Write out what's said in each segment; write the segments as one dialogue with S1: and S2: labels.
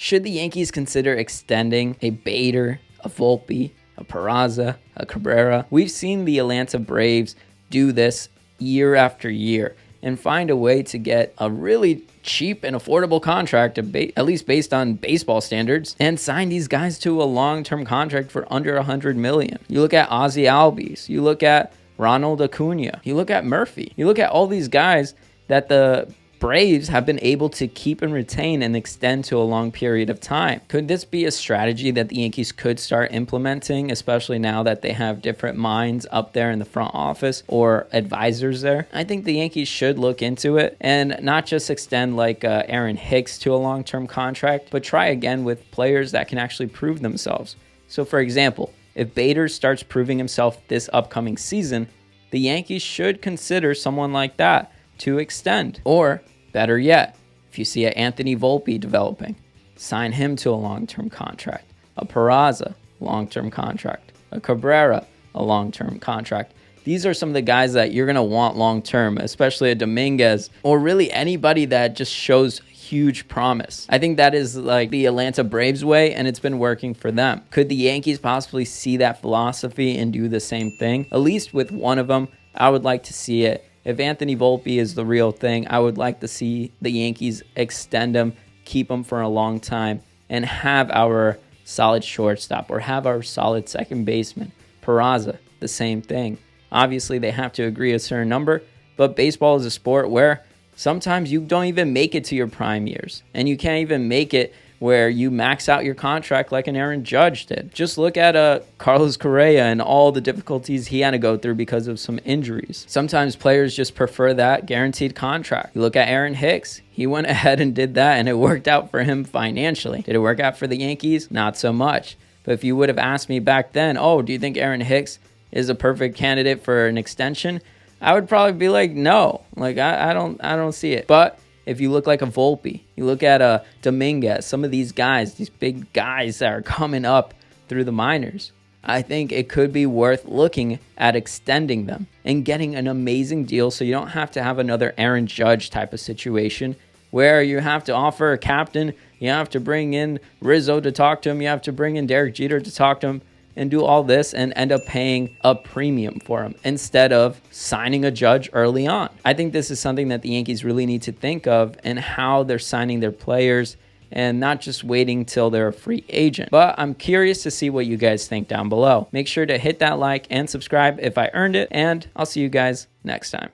S1: Should the Yankees consider extending a Bader, a Volpe, a Peraza, a Cabrera? We've seen the Atlanta Braves do this year after year and find a way to get a really cheap and affordable contract, at least based on baseball standards, and sign these guys to a long-term contract for under $100 million. You look at Ozzie Albies, you look at Ronald Acuna, you look at Murphy, you look at all these guys that the Braves have been able to keep and retain and extend to a long period of time. Could this be a strategy that the Yankees could start implementing, especially now that they have different minds up there in the front office or advisors there? I think the Yankees should look into it and not just extend like Aaron Hicks to a long-term contract, but try again with players that can actually prove themselves. So for example, if Bader starts proving himself this upcoming season, the Yankees should consider someone like that to extend. Or better yet, if you see an Anthony Volpe developing, sign him to a long-term contract. A Peraza, long-term contract. A Cabrera, a long-term contract. These are some of the guys that you're going to want long-term, especially a Dominguez, or really anybody that just shows huge promise. I think that is like the Atlanta Braves way, and it's been working for them. Could the Yankees possibly see that philosophy and do the same thing? At least with one of them, I would like to see it. If Anthony Volpe is the real thing, I would like to see the Yankees extend him, keep him for a long time, and have our solid shortstop or have our solid second baseman. Peraza, the same thing. Obviously, they have to agree a certain number, but baseball is a sport where sometimes you don't even make it to your prime years, and you can't even make it where you max out your contract like an Aaron Judge did. Just look at Carlos Correa and all the difficulties he had to go through because of some injuries. Sometimes players just prefer that guaranteed contract. You look at Aaron Hicks. He went ahead and did that, and it worked out for him financially. Did it work out for the Yankees? Not so much. But if you would have asked me back then, oh, do you think Aaron Hicks is a perfect candidate for an extension? I would probably be like, no. Like, I don't see it. But if you look like a Volpe, you look at a Dominguez, some of these guys, these big guys that are coming up through the minors, I think it could be worth looking at extending them and getting an amazing deal so you don't have to have another Aaron Judge type of situation where you have to offer a captain, you have to bring in Rizzo to talk to him, you have to bring in Derek Jeter to talk to him, and do all this and end up paying a premium for him instead of signing a Judge early on. I think this is something that the Yankees really need to think of and how they're signing their players and not just waiting till they're a free agent. But I'm curious to see what you guys think down below. Make sure to hit that like and subscribe if I earned it, and I'll see you guys next time.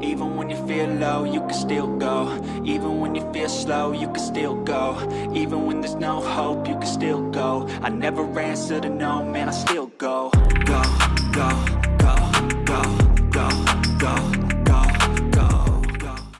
S2: Even when you feel low, you can still go. Even when you feel slow, you can still go. Even when there's no hope, you can still go. I never answer to no, man, I still go. Go, go.